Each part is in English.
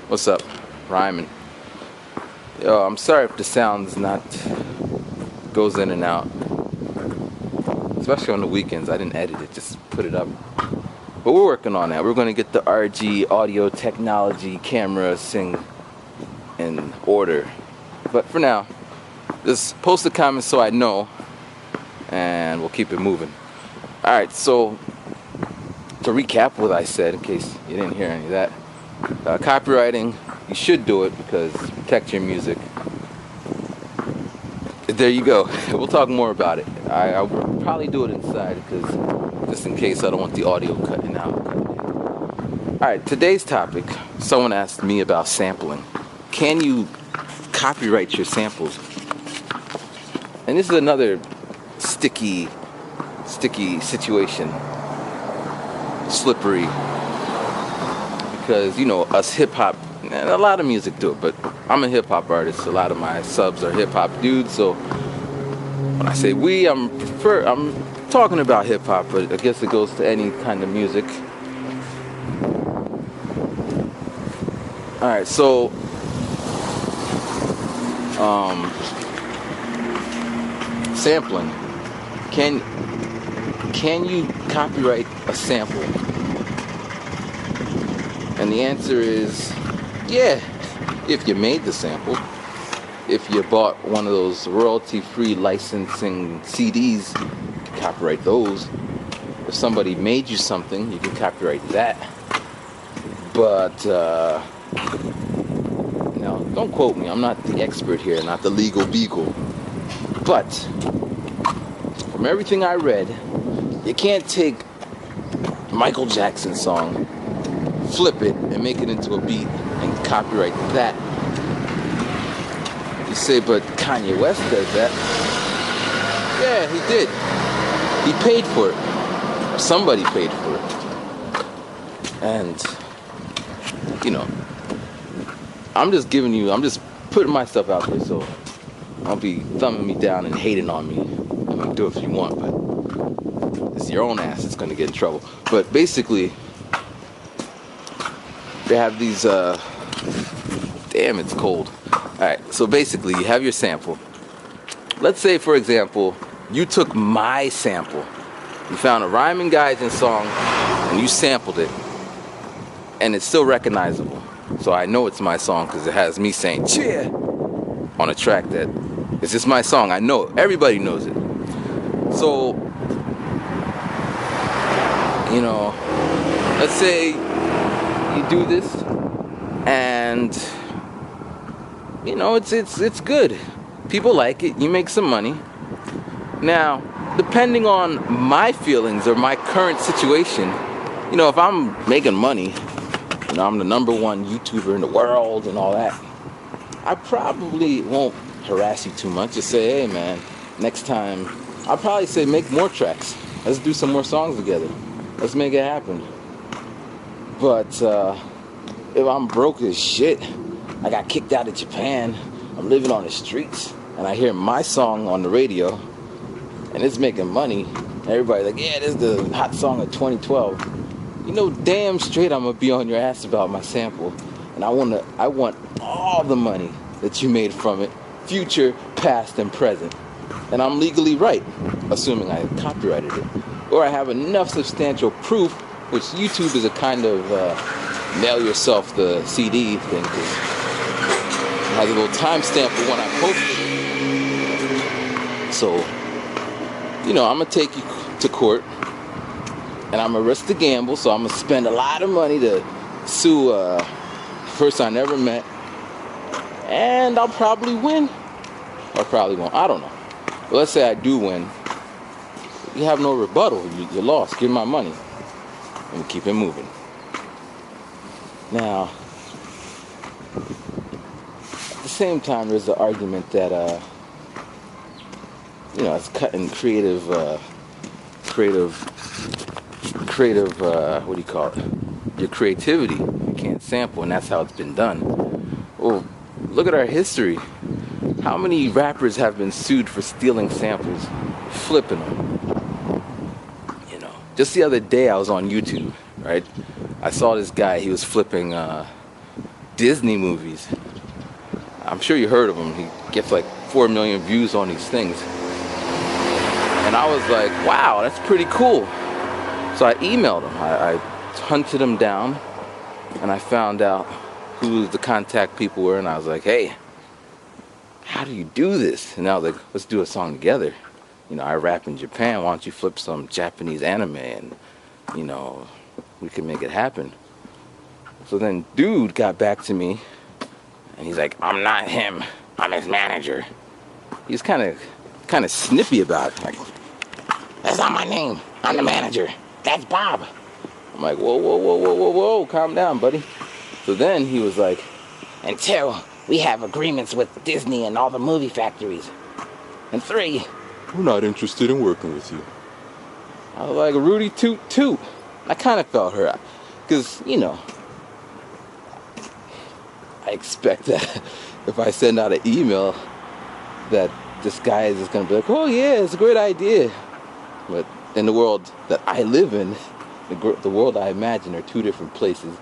What's up? Rhyming. Yo, I'm sorry if the sound's not goes in and out. Especially on the weekends. I didn't edit it, just put it up. But we're working on that. We're gonna get the RG audio technology camera thing in order. But for now, just post a comment so I know, and we'll keep it moving. Alright, so to recap what I said, in case you didn't hear any of that, copywriting, you should do it because it protects your music. There you go. We'll talk more about it. I'll probably do it inside because just in case I don't want the audio cutting out. Alright, today's topic, someone asked me about sampling. Can you copyright your samples? And this is another sticky situation. Slippery. Because, you know, us hip-hop, and a lot of music do it, but I'm a hip-hop artist. A lot of my subs are hip-hop dudes, so when I say we, I'm talking about hip-hop, but I guess it goes to any kind of music. Alright, so sampling. Can you copyright a sample? And the answer is yeah, if you made the sample. If you bought one of those royalty-free licensing CDs, you can copyright those. If somebody made you something, you can copyright that. But now, don't quote me. I'm not the expert here, not the legal beagle. But from everything I read, you can't take Michael Jackson's song, flip it, and make it into a beat and copyright that. You say, but Kanye West does that. Yeah, he did. He paid for it. Or somebody paid for it. And, you know, I'm just putting myself out there, so don't be thumbing me down and hating on me. I mean, do it if you want, but it's your own ass that's gonna get in trouble. But basically, they have these, damn, it's cold. Alright, so basically, you have your sample. Let's say, for example, you took my sample. You found a Rhyming Gaijin song, and you sampled it. And it's still recognizable. So I know it's my song because it has me saying, cheer, on a track that, it's just my song. I know it. Everybody knows it. So, you know, let's say you do this, and you know, it's good. People like it. You make some money. Now, depending on my feelings or my current situation, you know, if I'm making money, you know, I'm the #1 YouTuber in the world and all that, I probably won't harass you too much. Just say, hey man, next time, I'll probably say make more tracks. Let's do some more songs together. Let's make it happen. But if I'm broke as shit, I got kicked out of Japan, I'm living on the streets, and I hear my song on the radio, and it's making money, everybody's like, yeah, this is the hot song of 2012. You know damn straight I'm gonna be on your ass about my sample, and I want all the money that you made from it, future, past, and present. And I'm legally right, assuming I copyrighted it, or I have enough substantial proof, which YouTube is a kind of mail yourself the CD thing, because it has a little timestamp for when I posted it. So, you know, I'm gonna take you to court, and I'm gonna risk the gamble, so I'm gonna spend a lot of money to sue a person I never met, and I'll probably win, or probably won't, I don't know. But let's say I do win, you have no rebuttal, you lost, give me my money, and keep it moving. Now, at the same time, there's the argument that, you know, it's cutting creative, what do you call it? Your creativity. You can't sample, and that's how it's been done. Well, look at our history. How many rappers have been sued for stealing samples, flipping them? You know, just the other day I was on YouTube, right? I saw this guy, he was flipping Disney movies. I'm sure you heard of him. He gets like 4 million views on these things. And I was like, wow, that's pretty cool. So I emailed him. I hunted him down, and I found out who the contact people were, and I was like, hey, how do you do this? And I was like, let's do a song together. You know, I rap in Japan. Why don't you flip some Japanese anime and, you know, we can make it happen. So then dude got back to me, and he's like, I'm not him. I'm his manager. He's kind of snippy about it. Like, that's not my name. I'm the manager. That's Bob. I'm like, whoa, calm down, buddy. So then he was like, until we have agreements with Disney and all the movie factories. And 3, we're not interested in working with you. I was like, Rudy toot toot. I kind of felt hurt. Because, you know, I expect that if I send out an email that this guy is just going to be like, oh yeah, it's a great idea. But in the world that I live in, the world I imagine are 2 different places.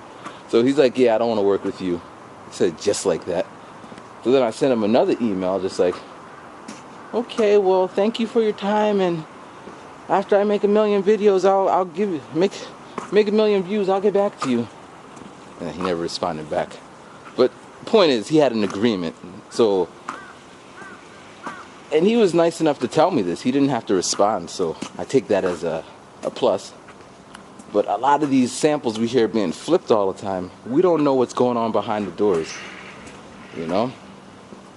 So he's like, yeah, I don't want to work with you. He said just like that. So then I sent him another email just like, okay, well, thank you for your time, and after I make 1 million videos, I'll give you, make 1 million views, I'll get back to you. And he never responded back. But the point is, he had an agreement. So, and he was nice enough to tell me this. He didn't have to respond, so I take that as a plus. But a lot of these samples we hear being flipped all the time, we don't know what's going on behind the doors. You know?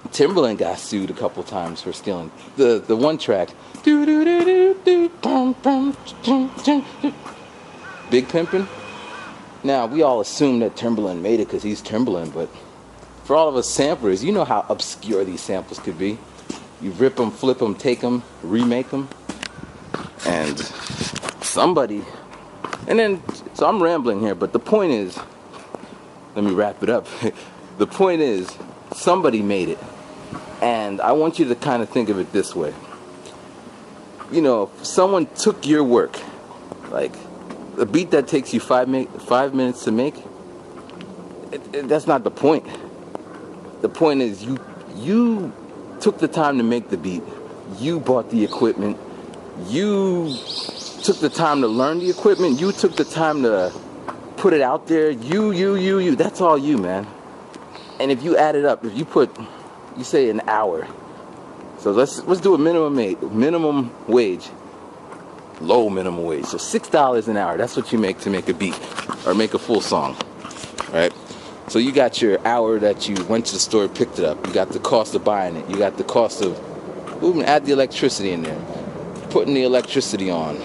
Timbaland got sued a couple times for stealing the one track. Big Pimpin'. Now, we all assume that Timbaland made it because he's Timbaland, but for all of us samplers, you know how obscure these samples could be. You rip them, flip them, take them, remake them. And somebody... And then, so I'm rambling here, but the point is... Let me wrap it up. The point is, somebody made it. And I want you to kind of think of it this way. You know, if someone took your work, like a beat that takes you 5 minutes to make, that's not the point. The point is you took the time to make the beat. You bought the equipment. You took the time to learn the equipment. You took the time to put it out there. You. That's all you, man. And if you add it up, if you put... You say an hour. So let's do a minimum wage. Low minimum wage. So $6 an hour. That's what you make to make a beat or make a full song. Right? So you got your hour that you went to the store, picked it up. You got the cost of buying it. You got the cost of add the electricity in there. Putting the electricity on.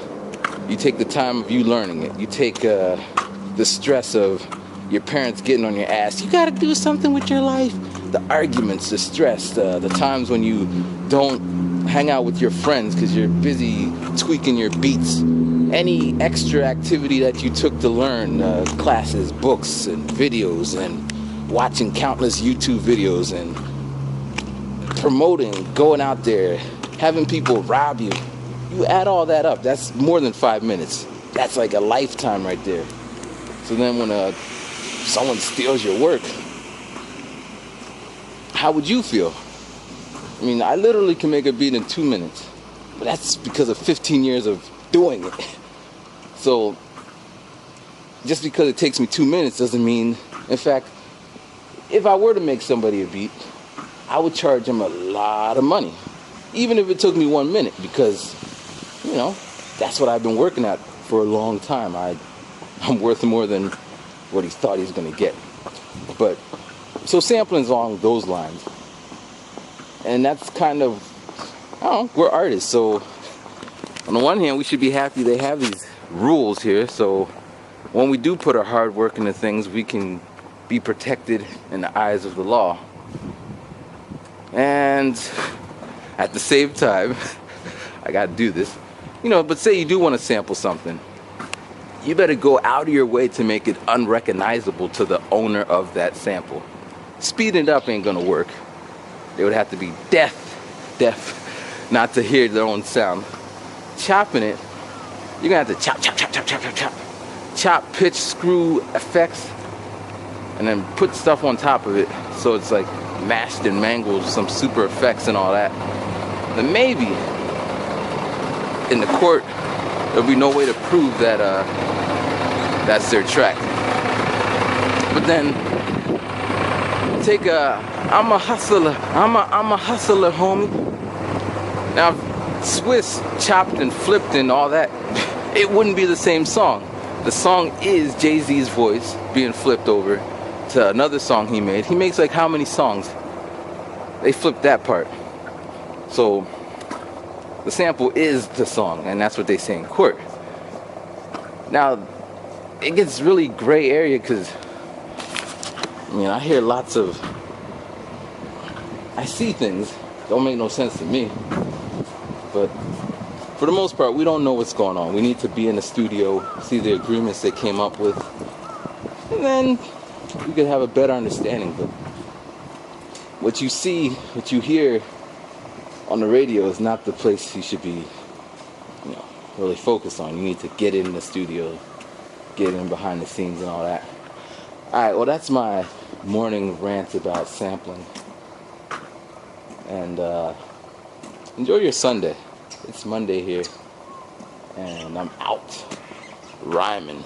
You take the time of you learning it. You take the stress of your parents getting on your ass. You got to do something with your life. The arguments, the stress, the times when you don't hang out with your friends because you're busy tweaking your beats. Any extra activity that you took to learn, classes, books, and videos, and watching countless YouTube videos, and promoting, going out there, having people rob you. You add all that up, that's more than 5 minutes. That's like a lifetime right there. So then when someone steals your work, how would you feel? I mean, I literally can make a beat in 2 minutes, but that's because of 15 years of doing it. So, just because it takes me 2 minutes doesn't mean, in fact, if I were to make somebody a beat, I would charge them a lot of money, even if it took me 1 minute, because, you know, that's what I've been working at for a long time. I'm worth more than what he thought he was going to get. But so sampling's along those lines. And that's kind of, I don't know, we're artists. So on the one hand, we should be happy they have these rules here. So when we do put our hard work into things, we can be protected in the eyes of the law. And at the same time, I got to do this. You know, but say you do want to sample something. You better go out of your way to make it unrecognizable to the owner of that sample. Speeding it up ain't gonna work. They would have to be deaf not to hear their own sound. Chopping it, you're gonna have to chop, pitch, screw, effects. and then put stuff on top of it so it's like mashed and mangled with some super effects and all that, then maybe in the court there'll be no way to prove that that's their track. But then take I'm a hustler, I'm a hustler, homie. Now Swiss chopped and flipped and all that, it wouldn't be the same song. The song is Jay-Z's voice being flipped over to another song he made. He makes like how many songs? They flipped that part. So the sample is the song, and that's what they say in court. Now it gets really gray area because I hear lots of, I see things don't make no sense to me, but for the most part we don't know what's going on. We need to be in the studio, see the agreements they came up with, and then we could have a better understanding. But what you see, what you hear on the radio is not the place you should be really focused on. You need to get in the studio, get in behind the scenes and all that. Alright, well that's my morning rant about sampling. And enjoy your Sunday. It's Monday here, and I'm out rhyming.